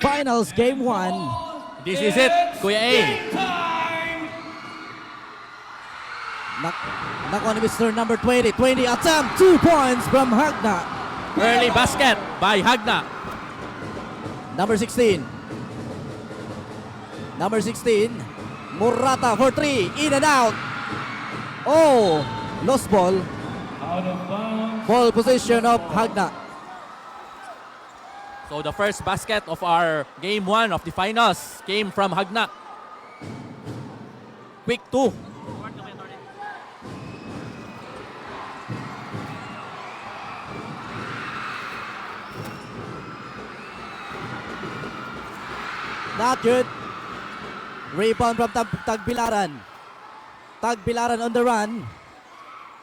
Finals Game 1. This is it, Kuya A. Nakuha ni Mr. number 20. 20 attempt, 2 points from Hagna. Early basket by Hagna. Number 16. Number 16. Murata for 3. In and out. Oh, lost ball. Ball position of Hagna. So the first basket of our game 1 of the finals came from Hagna. Quick 2. Not good. Rebound from Tagbilaran. Tagbilaran on the run.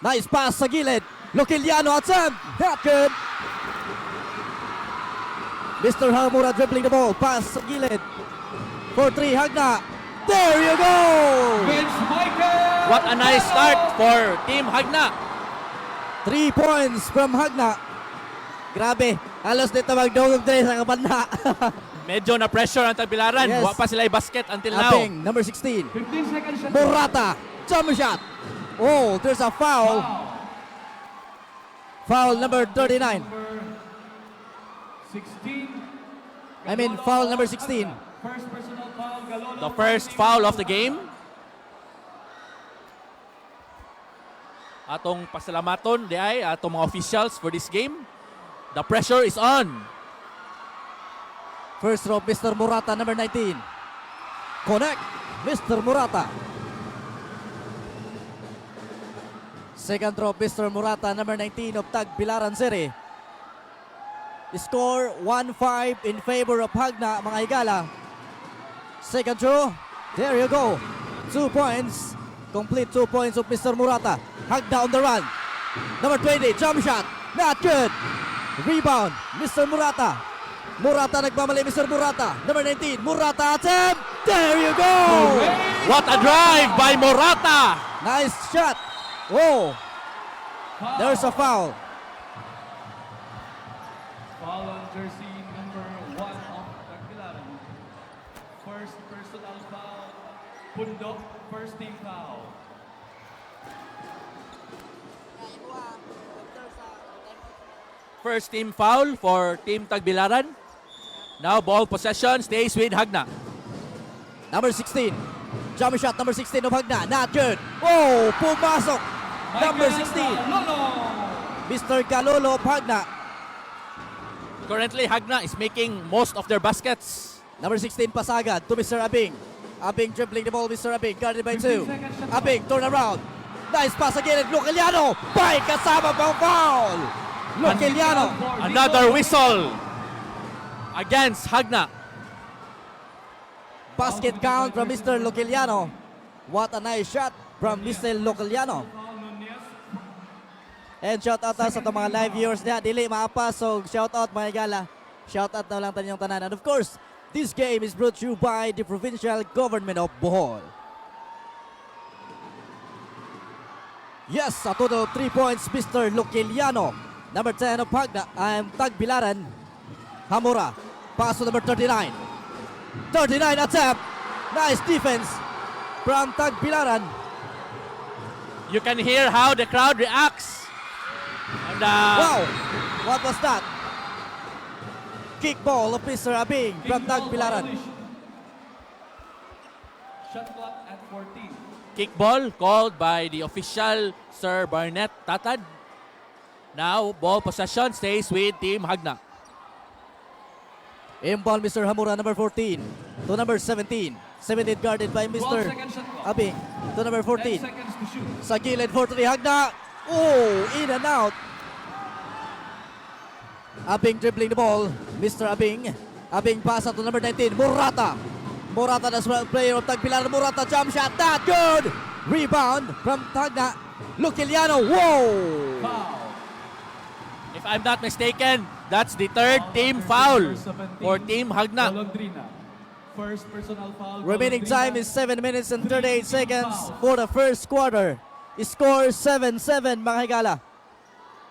Nice pass sa gilid. Loquiliano attempt. Not good. Mr. Hamura dribbling the ball. Pass sa gilid. For 3, Hagna. There you go! What a nice start for Team Hagna. 3 points from Hagna. Grabe. Halos dito magdugog din sa kabanda. Medyo na pressure ang Tagbilaran. Yes. Wa pa sila basket until now. Abing, number 16. Murata. Jump shot. Oh, there's a foul. Foul number 39. Foul number 16. The first foul of the game. Atong pasalamaton di ay atong mga officials for this game. The pressure is on. First row, Mr. Murata, number 19. Connect, Mr. Murata. Second row, Mr. Murata, number 19 of Tagbilaran City. Score 1-5 in favor of Hagna, mga higala. Second row, there you go. 2 points. Complete 2 points of Mr. Murata. Hagna on the run. Number 20, jump shot. Not good. Rebound, Mr. Murata. Murata nagmamali, Mr. Murata. Number 19, Murata attempt. There you go. What a drive by Murata. Nice shot. Oh, there's a foul. Foul on jersey number 1 of Tagbilaran. First personal foul. Pundok, first team foul. First team foul for Team Tagbilaran. Now ball possession stays with Hagna. Number 16, jump shot, number 16 of Hagna. Not good. Oh, pumasok. Number 16, Mr. Galolo of Hagna. Currently, Hagna is making most of their baskets. Number 16, Pasagad to Mr. Abing. Abing dribbling the ball, Mr. Abing, guarded by 2. Abing, turn around. Nice pass again at Loquiliano. By kasama pang foul. Loquiliano. Another whistle against Hagna. Basket count from Mr. Loquiliano. What a nice shot from Mr. Loquiliano. And shout out sa itong mga live viewers niya. Dili maapas. So shout out mga igala. Shout out na lang tanyong tanan. And of course, this game is brought to you by the Provincial Government of Bohol. Yes, a total of 3 points, Mr. Loquiliano. Number 10 of Tagbilaran. Hamura. Pass to number 39. 39 attempt. Nice defense from Tagbilaran. You can hear how the crowd reacts. And, Wow! What was that? Kick ball of Mr. Abing from Tagbilaran. Shot clock at 14. Kickball called by the official Sir Barnett Tatad. Now ball possession stays with Team Hagna. Inbound Mr. Hamura, number 14 to number 17. 17 guarded by 12 Mr. seconds shot clock. Abing to number 10 14. seconds to shoot. Sa gilid for 3, Hagna. Oh, in and out. Abing dribbling the ball. Mr. Abing. Abing pasa to number 19. Murata. Murata, the player of Tagbilaran. Murata jump shot. Not good. Rebound from Hagna. Loquiliano. Whoa. Foul. If I'm not mistaken, that's the third team foul for Team Hagna. Golondrina. First personal foul. Remaining Golondrina. time is 7 minutes and 38 seconds for the first quarter. Score 7-7 mga higala.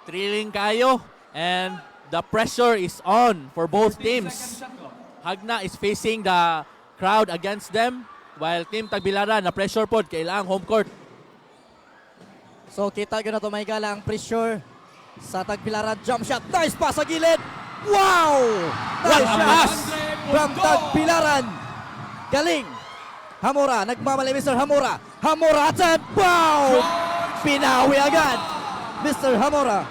Thrilling kayo and the pressure is on for both 14 teams. seconds shot clock. Hagna is facing the crowd against them while Team Tagbilaran na pressure pod kailangang home court. So kita ko na to, mga higala, ang pressure sa Tagbilaran. Jump shot, nice pass sa gilid. Wow! What Nice a shot pass from Tagbilaran. Galing. Hamura, nagmamali Mr. Hamura. Hamura attempt, wow! Pinawi agad Mr. Hamura.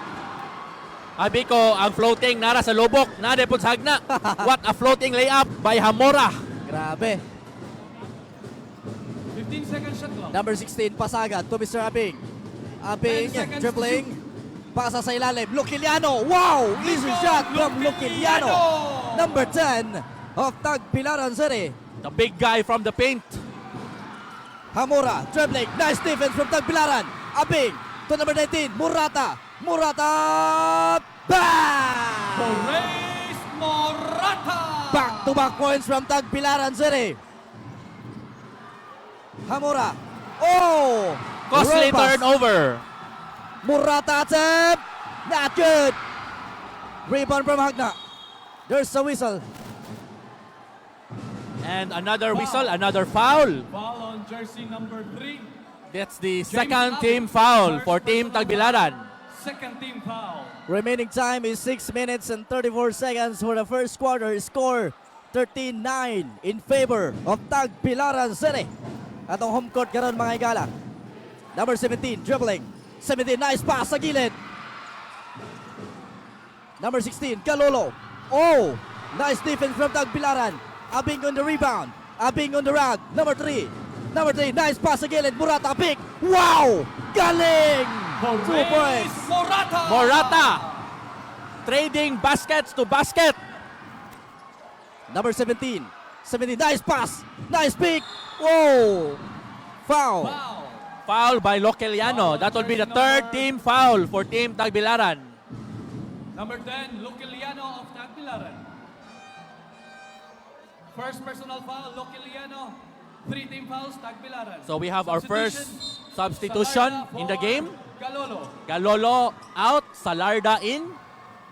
Abi ko, ang floating nara sa lubok, nade po sa Hagna. What a floating layup by Hamora. Grabe. 15 seconds shot clock. Number 16, pasagad to Mr. Abing. Abing, 10 seconds dribbling. Pasa sa ilalim. Luciliano. Wow! Easy shot from Luciliano. Number 10 of Tagbilaran City. The big guy from the paint. Hamura, dribbling. Nice defense from Tagbilaran. Abing to number 19, Murata. Murata. Bang! Horace Morata. Back-to-back points from Tagbilaran City. Hamura. Oh! Costly Roll pass. turnover. Murata attempt. Not good. Rebound from Hagna. There's a whistle. And another whistle, another foul. Foul on jersey number 3. That's the James second Abing. team foul First for Team personal Tagbilaran. foul. Second team foul. Remaining time is 6 minutes and 34 seconds for the first quarter. Score 13-9 in favor of Tagbilaran City. Atong home court karon, mga higala. Number 17, dribbling. 17, nice pass sa gilid. Number 16, Kalolo. Oh, nice defense from Tagbilaran. Abing on the rebound. Abing on the rag. Number 3, nice pass sa gilid. Murata, pick. Wow! Galing! 2 points. Horace Morata. Morata trading baskets to basket. Number 17, nice pass. Nice pick. Whoa! Foul. Foul. Foul by Loceliano. That will be the third team foul for Team Tagbilaran. Number 10, Luciliano of Tagbilaran. First personal foul, Luciliano. 3 team fouls, Tagbilaran. So we have our first substitution Salarda in the for game. Galolo. Galolo out, Salarda in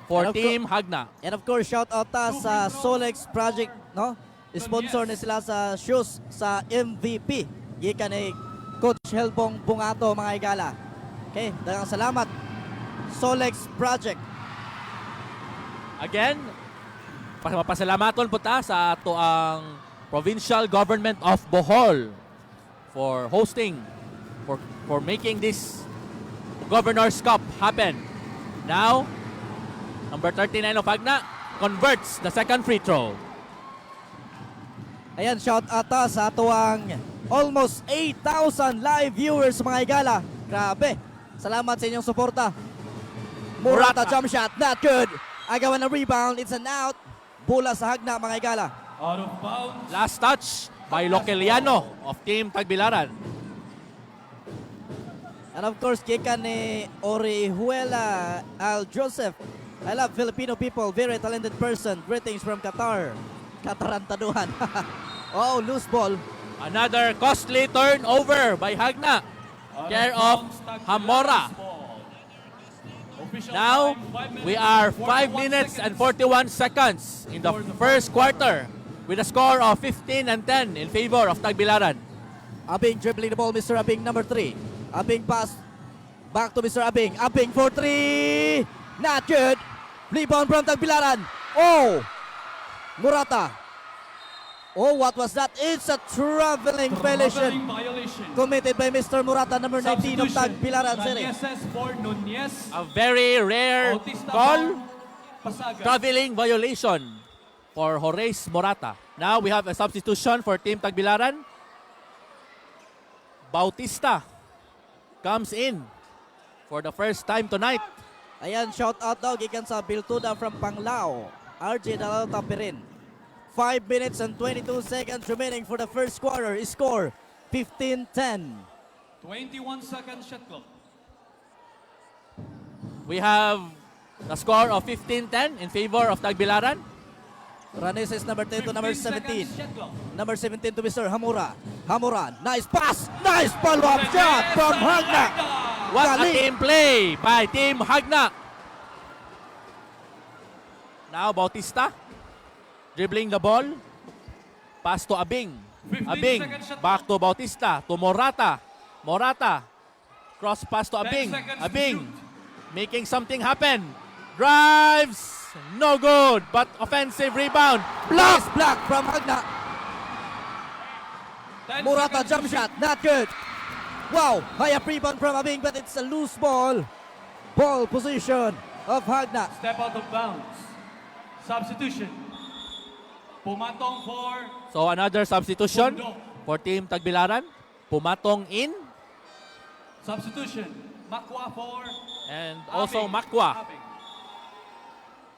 for And of Team Hagna. And of course, shout out ta sa Solex Project, no? Sponsor ni sila sa shoes sa MVP. Gikan ni Coach Helbong Bungato, mga higala. Okay, daghang salamat. Solex Project. Again, mapasalamaton po ta sa ato ang Provincial Government of Bohol for hosting, for making this Governor's Cup happen. Now, number 39 of Hagna converts the second free throw. Ayan, shout out ta sa ato ang almost 8,000 live viewers, mga higala. Grabe. Salamat sa inyong suporta. Murata Murata. jump shot, not good. Agawan na rebound, it's an out. Bula sa Hagna, mga higala. Out of bounds. Last touch by Loceliano of Team Tagbilaran. And of course, gikan ni Orihuela Al Joseph. I love Filipino people, very talented person. Greetings from Qatar. Katarantaduhan. Oh, loose ball. Another costly turnover by Hagna. Out Care bounds, of Tagbilaran's Hamora. ball. Official Now, time, 5 we are 5 41 minutes and seconds. 41 seconds in the first quarter with a score of 15 and 10 in favor of Tagbilaran. Abing dribbling the ball, Mr. Abing, number 3. Abing pass back to Mr. Abing. Abing for 3. Not good. Rebound from Tagbilaran. Oh! Murata. Oh, what was that? It's a traveling violation violation. committed by Mr. Murata, number 19 of Substitution. Tagbilaran City. Ranieses for Nunez. A very rare Bautista call, for Pasaga. traveling violation for Horace Morata. Now we have a substitution for Team Tagbilaran. Bautista comes in for the first time tonight. Ayan, shout out daw gikan sa Biltuda from Panglao. RJ Dalao Tapirin. 5 minutes and 22 seconds remaining for the first quarter. Score 15-10. 21 seconds shot clock. We have the score of 15-10 in favor of Tagbilaran. Raneses number 10 to number 15 17. seconds shot clock. Number 17 to Mr. Hamura. Hamura, nice pass. Nice follow-up shot from Hagna. What a Galing. team play by Team Hagna. Now Bautista. dribbling the ball. Pass to Abing. 15 Abing, seconds shot back to Bautista, to Morata. Morata, cross pass to 10 Abing. seconds to Abing, shoot. making something happen. Drives, no good, but offensive rebound. Block! Block from Hagna. 10 Morata seconds to jump shoot. shot, not good. Wow, high up rebound from Abing, but it's a loose ball. Ball position of Hagna. Step out of bounds. Substitution. Pumatong for So another substitution Pundo. for Team Tagbilaran. Pumatong in, Substitution. Makwa for and also Abing. Makwa Abing.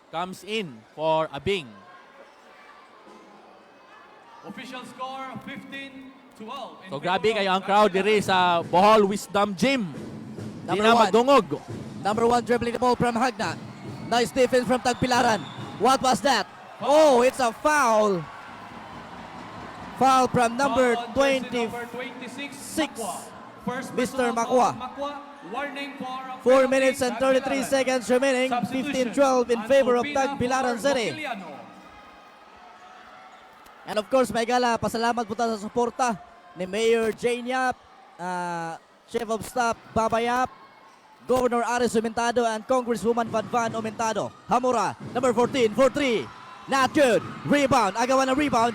comes in for Abing. Official score 15-12. So grabe kayo ang crowd diri sa Bohol Wisdom Gym. Di Number na one. magdungog. Number 1 dribbling the ball from Hagna. Nice defense from Tagbilaran. What was that? Oh, it's a foul. Foul from number Foul on jersey 20. number 26, six. Makwa. First Mr. personal Makwa. foul, Makwa. Warning for a 4 penalty, minutes and 33 Tagbilaran. seconds remaining. Substitution. 15-12 in favor of Antopina Tagbilaran for City. Roquiliano. And of course, may gala, pasalamat po tayo sa suporta ni Mayor Jane Yap, Chief of Staff Baba Yap, Governor Aris Umentado, and Congresswoman Van Van Umentado. Hamura, number 14, 4-3. Not good. Rebound. Agawan na rebound.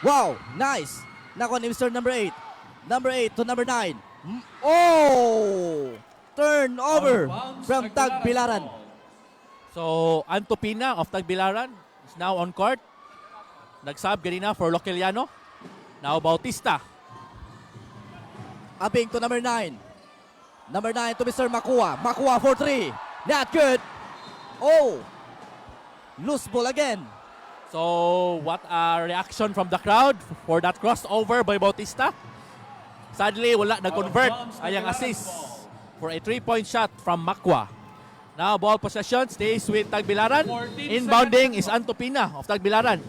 Wow, nice. Nakuha ni Mr. number 8. Number 8 to number 9. Oh! Turnover Out of bounds, from Tagbilaran. ball. So Antopina of Tagbilaran is now on court. Nagsab ganina for Roquiliano. Now Bautista. Abing to number 9. Number 9 to Mr. Makua. Makua 4-3. Not good. Oh! Loose ball again. So what a reaction from the crowd for that crossover by Bautista. Sadly, wala nag-convert ay ang assist for a 3-point shot from Makwa. Now ball possession stays with Tagbilaran. 14 Inbounding seconds is Antopina of Tagbilaran.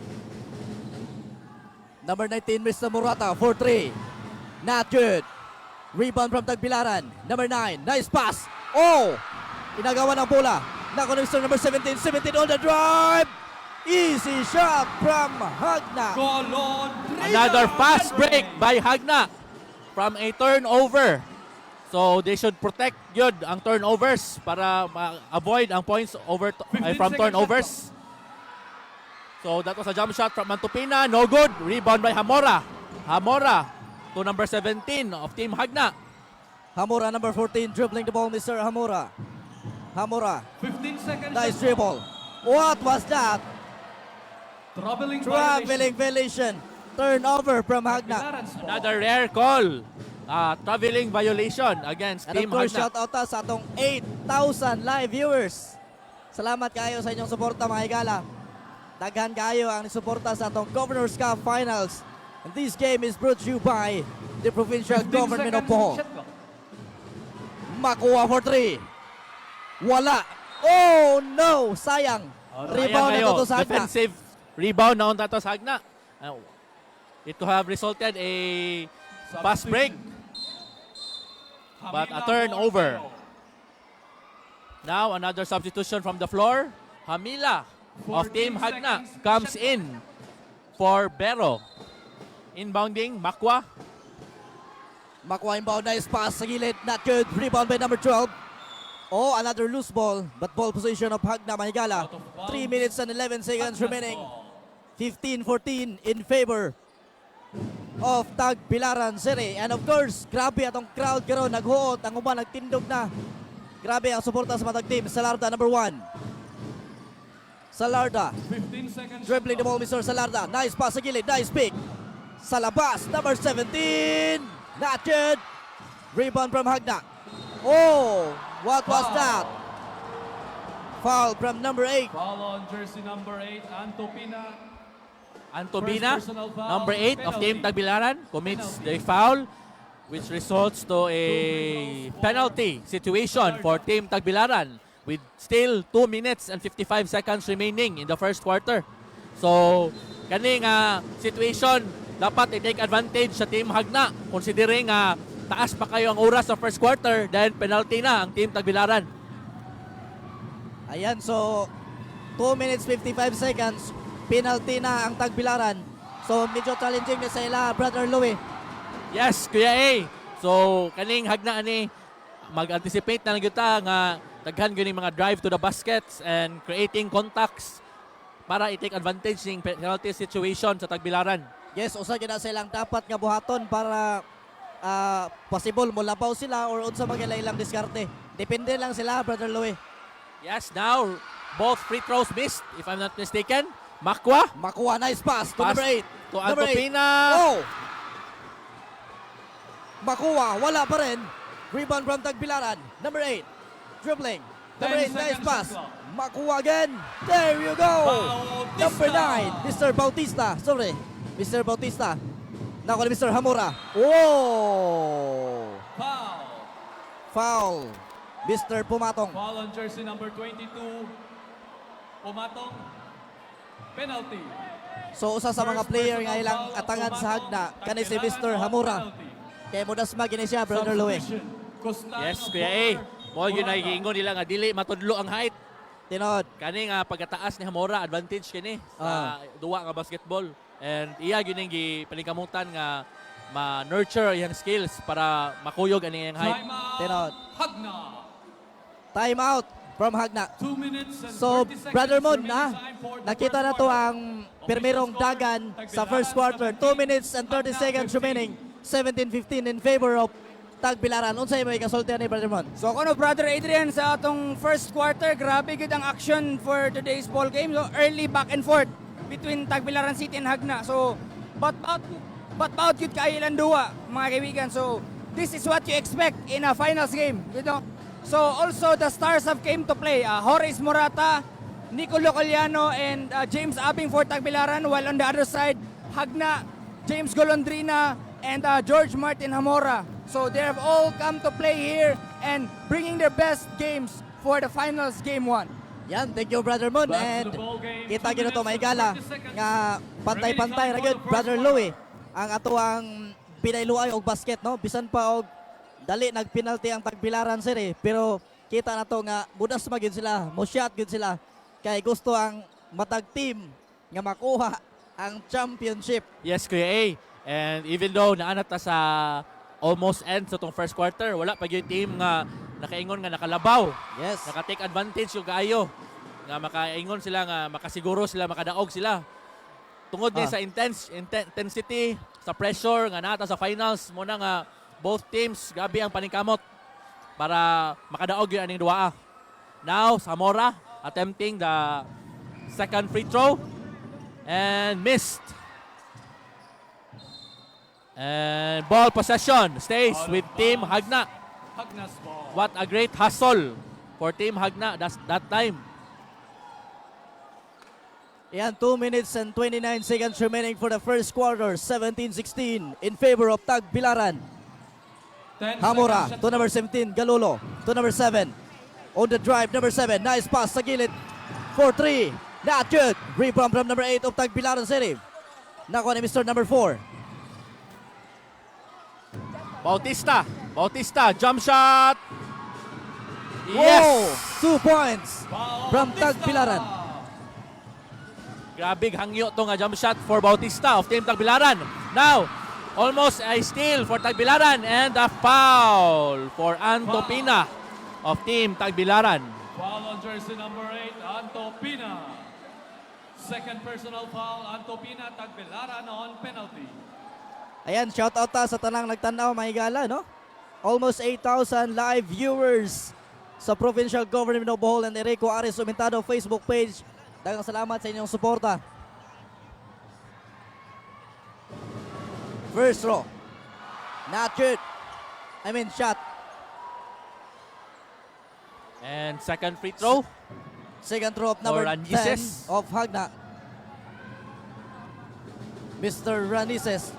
Number 19, Mr. Morata, 4-3. Not good. Rebound from Tagbilaran. Number 9, nice pass. Oh! Inagawa ng bola. Nako ni Mr. number 17. 17 on the drive. Easy shot from Hagna. Colon. Another fast break by Hagna from a turnover. So they should protect good ang turnovers para avoid ang points over 15 from seconds turnovers. So that was a jump shot from Antopina. No good. Rebound by Hamora. Hamora to number 17 of Team Hagna. Hamura, number 14, dribbling the ball, Mr. Hamura. Hamura, 15 seconds. nice dribble. What was that? Traveling Traveling violation. Turnover from Hagna. Tagbilaran's ball. Another rare call. Traveling violation against And of Team course, Hagna. shout out sa atong 8,000 live viewers. Salamat kayo sa inyong suporta, mga higala. Daghan kayo ang suporta sa atong Governor's Cup Finals. And this game is brought to you by the Provincial 15 Government of seconds, Bohol. shot clock. Makuha for 3. Wala. Oh no! Sayang. Rebound na Ayan to sa Hagna. defensive rebound na unta to sa Hagna. It could have resulted a fast break, but a Hamila turnover. for Now another substitution from the floor. Hamila of 14 Team Hagna seconds. comes in for Bero. Inbounding, Makwa. Makuha inbound, nice pass sa gilid. Not good. Rebound by number 12. Oh, another loose ball. But ball position of Hagna, Mahigala. Out of bounds. 3 minutes and 11 seconds Hagna's remaining. ball. 15-14 in favor of Tagbilaran City. And of course, grabe atong crowd karon naghuot, ang uban nagtindog na. Grabe ang suporta sa matag team. Salarda number 1. Salarda 15 seconds. dribbling the ball, Mr. Salarda. Nice pass sa gilid, nice pick. Sa labas, number 17. Not good. Rebound from Hagna. Oh, what was Foul. that? Foul from number 8. Foul on jersey number 8, Antopina. Antobina, First personal foul, number 8 of Team penalty. Tagbilaran, commits Penalty. the foul, which results to a penalty situation for Team Tagbilaran with still 2 minutes and 55 seconds remaining in the first quarter. So, kaning situation, dapat i-take advantage sa Team Hagna considering taas pa kayo ang oras sa first quarter dahil penalty na ang Team Tagbilaran. Ayan, so 2 minutes 55 seconds. penalty na ang Tagbilaran. So medyo challenging na sa ila, Brother Louie. Yes, Kuya A. So, kaning hagna ani mag-anticipate na lang kita nga daghan gyud mga drive to the baskets and creating contacts para i-take advantage ng penalty situation sa Tagbilaran. Yes, usa gyud na silang dapat nga buhaton para possible mo labaw sila or unsa man ilang diskarte. Depende lang sila, Brother Louie. Yes, now both free throws missed if I'm not mistaken. Makwa Makuha, nice pass to Pass number 8. to Antopina. Oh! Makuha, wala pa rin. Rebound from Tagbilaran. Number 8, dribbling. Number 8, 10 nice seconds pass. to clock. Makuha again. There you go. Bautista. Number 9, Mr. Bautista. Sorry, Mr. Bautista. Nako ni Mr. Hamura. Oh! Foul. Foul. Mr. Pumatong. Foul on jersey number 22. Pumatong. Penalty. So usa sa mga First player nga personal ilang foul, atangan sa Pumatong, hagna kani si Tagbilaran Mr. on Hamura. penalty. Kay mudas magini siya, Brother Louie. Substitution. Costano Yes, Kuya A. Mo gyud Murata. giingon nila nga dili matudlo ang height. Tinod. Kani nga pagkataas ni Hamora advantage kini sa duwa nga basketball. And iya gyud ning gipalingkamutan nga ma-nurture iyang skills para makuyog ani iyang height. Timeout. Tinod. Hagna. Time out from hagna. 2 minutes and So, 30 seconds Brother Mon, remaining time for the nakita first na to quarter. ang pirmirong dagan sa first quarter. 2 minutes and 30 seconds remaining. 17-15 in favor of Tagbilaran. Unsay mo ikasultihan ni Brother Mon? So kuno Brother Adrian sa atong first quarter, grabe gud ang action for today's ball game. So early back and forth between Tagbilaran City and Hagna. So but out gud kay ilang duwa mga kaibigan. So this is what you expect in a finals game, you know. So also the stars have came to play. Horace Murata, Nicolo Coliano and James Abing for Tagbilaran, while on the other side Hagna, James Golondrina and George Martin Hamora. So they have all come to play here and bringing their best games for the finals game 1. Yan, thank you Brother Mon. Back to And the ball game. kita 2 gina to minutes may and gala 30 seconds. nga pantay-pantay ra gyud Brother Louie. Ang ato ang pinayluay og basket, no? Bisan pa og dali nagpenalty ang Tagbilaran sir pero kita na to nga budas magyud sila, mo shot gyud sila kay gusto ang matag team nga makuha ang championship. Yes, Kuya A. And even though naanat ta sa almost end sa tong first quarter, wala pa gyud team nga nakaingon nga nakalabaw. Yes. Naka-take advantage yung kaayo. Nga makaingon sila nga makasiguro sila, makadaog sila. Tungod niya sa intensity, sa pressure nga nata sa finals, muna nga both teams grabe ang paningkamot para makadaog yung aning duaa. Now, Zamora attempting the second free throw and missed. And ball possession stays with Team Hagna. Hagna's ball. What a great hustle for Team Hagna that time. Yan, 2 minutes and 29 seconds remaining for the first quarter. 17-16 in favor of Tagbilaran. 10 Hamura seconds. to number 17, Galulo to number 7. On the drive, number 7, nice pass sa gilid for 3. Not good. Rebound from number 8 of Tagbilaran City. Nakuha ni Mr. number 4. Bautista, jump shot. Whoa! Yes! 2 points from Bautista. Tagbilaran. Grabe hangyo to nga jump shot for Bautista of Team Tagbilaran. Now, almost a steal for Tagbilaran and a foul for Antopina of Team Tagbilaran. Foul on jersey number 8, Antopina. Second personal foul, Antopina, Tagbilaran on penalty. Ayan, shout out ta sa tanang nagtanaw, mga higala, no? Almost 8,000 live viewers sa Provincial Government of Bohol and Erico Ares Sumentado Facebook page. Dagang salamat sa inyong suporta. First row. Not good. Shot. And second free throw. Second throw of number For 10 Ranises. of Hagna. Mr. Ranises.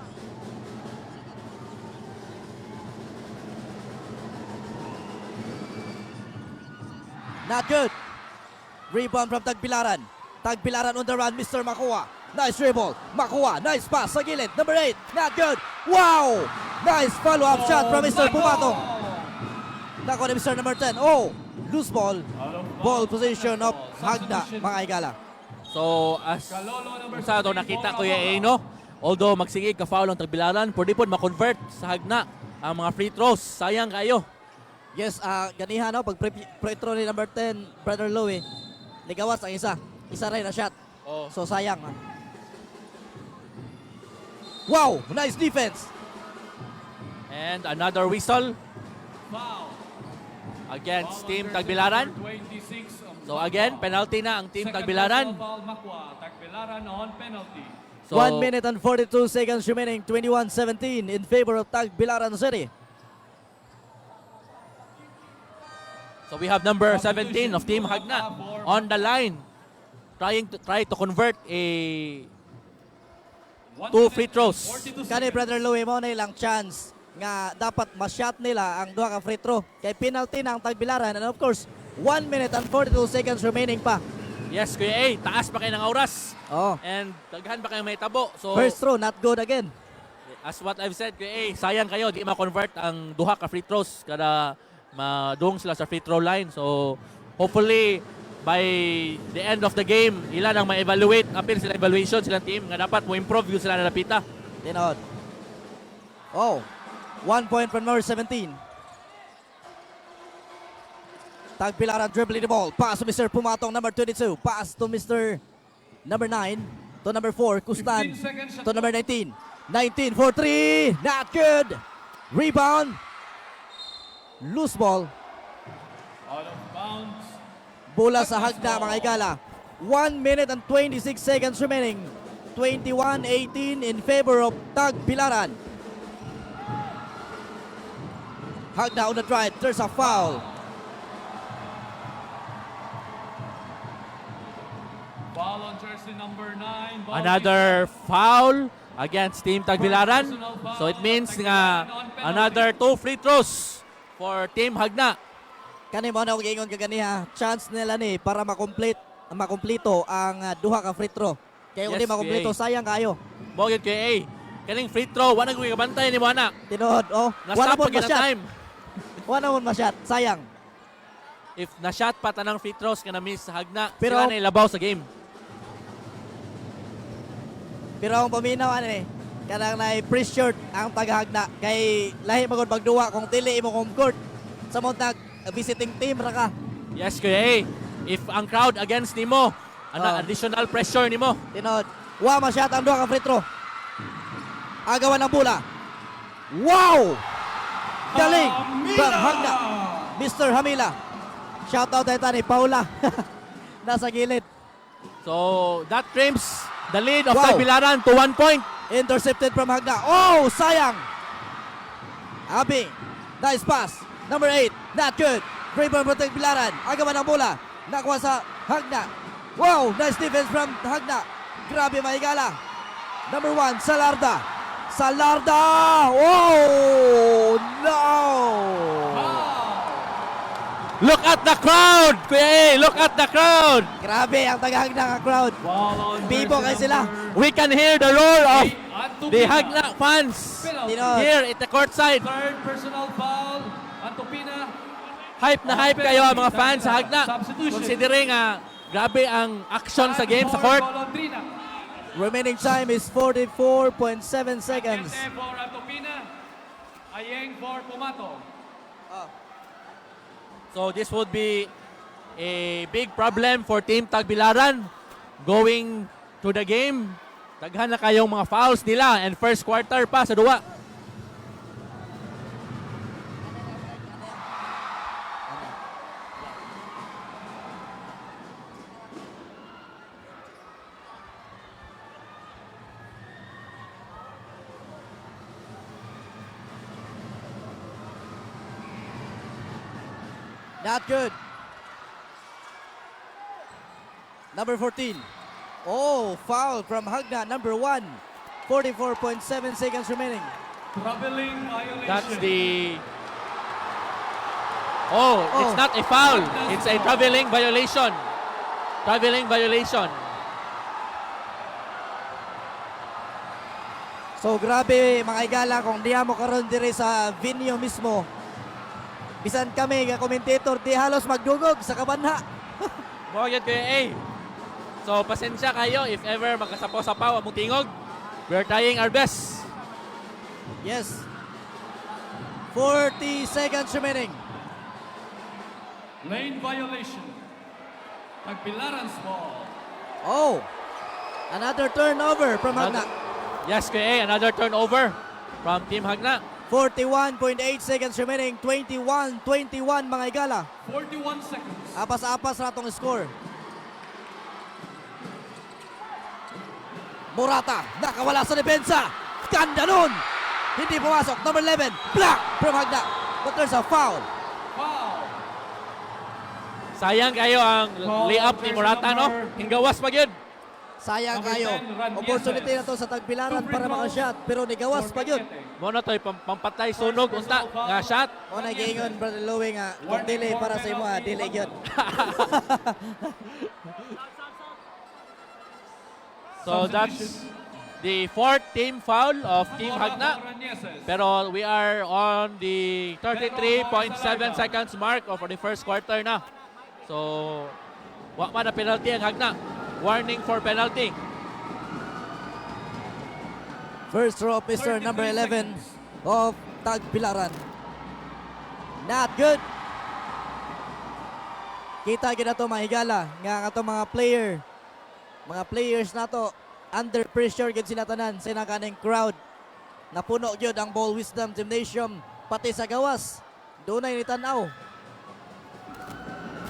Not good. Rebound from Tagbilaran. Tagbilaran on the run, Mr. Makua. Nice dribble. Makua, nice pass sa gilid. Number 8, not good. Wow! Nice follow-up shot from Mr. Pumatong. Nakuha ni Mr. number 10. Oh, loose ball. Out of Ball bounds. position of Hagna, Substitution. mga igala. So as Kalolo number sa to 15, nakita Bong ko yung no, although magsigig ka foul ang Tagbilaran, pwede po ma-convert sa hagna ang mga free throws. Sayang kayo. Yes, ganihan no, pag free throw ni number 10, Brother Louie, ligawas ang isa. Isa rin na shot. Oh. So sayang. Wow, nice defense. And another whistle Foul. against Foul Team on jersey Tagbilaran. number 26, So again, penalty na ang Team Second Tagbilaran. personal foul, Makwa. Tagbilaran on penalty. So 1 minute and 42 seconds remaining, 21-17 in favor of Tagbilaran City. So we have number 17 of Team Hagna on the line, try to convert a 2 free throws. Kani Brother Louie mo na ilang chance nga dapat ma-shot nila ang duha ka free throw. Kay penalty na ang Tagbilaran and of course 1 minute and 42 seconds remaining pa. Yes, Kuya A, taas pa kayo ng oras. Oh, And daghan pa kayo may tabo. So first throw not good again. as what I've said, Kuya A, sayang kayo, di ma-convert ang duha ka free throws kada madung sila sa free throw line. So hopefully by the end of the game, ilan ang ma-evaluate, appear sila evaluation silang team nga dapat mo improve yun sila na napita. Tinod. Oh, 1 point from number 17. Tagbilaran dribbling the ball. Pass to Mr. Pumatong, number 22. Pass to Mr. number 9. To number 4, Kustan. 15 seconds shot To number 19. 19 for 3. Not good. Rebound. Loose ball. Out of bounds. Bola sa hagda mga igala. 1 minute and 26 seconds remaining. 21-18 in favor of Tagbilaran. Hagda on the drive. There's a foul. Foul on jersey number 9. Another foul against Team Tagbilaran. So it means nga another 2 free throws for Team Hagna. Kani mo na og ingon kaganiha. Chance nila ni para makomplito ang duha ka free throw. Kaya Yes, hindi makomplito, PA. sayang kayo. Mogit kay A. Kaning free throw, wala ko kabantay ni mo ana. Tinod, oh. Wala Nastop mo pag na ma-shot. time. Wala mo ma-shot, sayang. If na-shot pa tanang free throws ka na miss sa Hagna, Pero- sila na ilabaw sa game. Pero ang paminaw ano eh, kanang na-pressure ang tagahagna. Kay lahi magod magduwa kung dili imo home court. Sa montag visiting team ra ka. Yes, Kuya A. If ang crowd against nimo, Oh. additional pressure nimo. Tinod. Wa ma-shot ang duha ka free throw. Agawan ng bola. Wow! Galing from Hagna. Mr. Hamila. Shout out tayo ni Paula. Nasa gilid. So, that trims the lead of Wow. Tagbilaran to 1 point. Intercepted from Hagna. Oh, sayang. Abi. Nice pass. Number 8. Not good. Dribble from Tagbilaran. Agawan ng bola. Nakuha sa Hagna. Wow, nice defense from Hagna. Grabe mahigala. Number 1, Salarda. Salarda. Oh, no. Look at the crowd, Kuya A. Look at the crowd. Grabe ang tagahagna nga crowd. Foul on Bibo jersey kay sila. number We can hear the roar of 8. Antupina. the Hagna fans Penalty. Tinod. here at the courtside. Third personal foul. Antupina. Hype na hype kayo ang mga fans sa Hagna. Substitution. Considering grabe ang action sa game sa court. Golondrina. Remaining time is 44.7 seconds. Ente for Antupina. Ayeng for Pumato. So this would be a big problem for Team Tagbilaran going to the game. Daghan na kayong mga fouls nila and first quarter pa sa duwa. Not good. Number 14. Oh, foul from Hagna. Number 1. 44.7 seconds remaining. Traveling violation. That's the... Oh, it's not a foul. It's a traveling violation. Traveling violation. So grabe mga igala kung di mo karon dire sa venue mismo. Bisan kami nga commentator di halos magdugog sa kabanha. Morgan Kuya A. So So, pasensya kayo if ever magkasapaw-sapaw among tingog. We're trying our best. Yes. 40 seconds remaining. Lane violation. Tagbilaran's ball. Oh, another turnover from Hagna. Yes, Kuya A, another turnover from Team Hagna. 41.8 seconds remaining. 21-21 mga Higala. 41 seconds. Apas-apas ratong score. Murata, nakawala sa depensa. Ganda nun. Hindi pumasok. Number 11, block from Hagna. But there's a foul. Foul. Sayang kayo ang layup ni Murata, no? Hingawas pa yun. Sayang Number kayo. 10, Ran Opportunity Nieves. na to sa Tagbilaran para maka-shot. Pero nigawas pa yun. Muna to'y pampatay sunog unta nga shot. O nag-iingon, Brother Louie nga. Kung delay para sa imo, delay yun. So that's the fourth team foul of Team Hagna. Pero we are on the 33.7 seconds mark for the first quarter na. So, wa man na penalty ang Hagna. Warning for penalty. First throw of Mr. number 11 of Tagbilaran. Not good. Kita gina to mga Higala nga ato mga players na to under pressure gid sila tanan sa nakaning crowd. Napuno gyud ang Ball Wisdom Gymnasium pati sa gawas. Dunay ni tan-aw.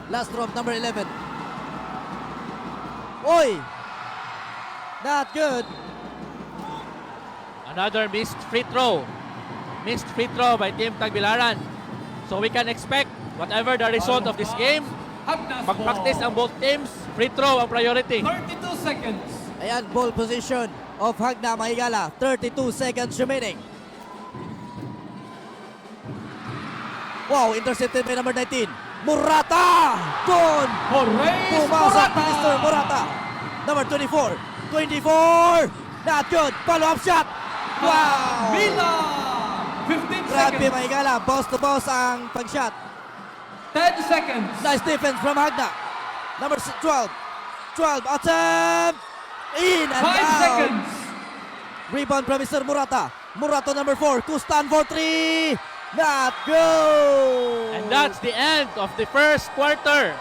Last throw of number 11. Oy! Not good. Another missed free throw. Missed free throw by Team Tagbilaran. So we can expect whatever the result of this game, Hagna's mag-practice ang ball. both teams. Free throw ang priority. 32 seconds. Ayan, ball position of Hagna Mahigala. 32 seconds remaining. Wow, intercepted by number 19. Murata! Gone! Horace Pumasok Murata. Mr. Murata. Number 24. 24! Not good. Follow-up shot. Wow! Mila. 15 Grabe seconds. Mahigala. Boss to boss ang pag-shot. 10 seconds. Nice defense from Hagna. Number 12. 12 attempt. In and 5 out. seconds. Rebound from Mr. Murata. Murata number 4. Kustan for 3. Not good. And that's the end of the first quarter.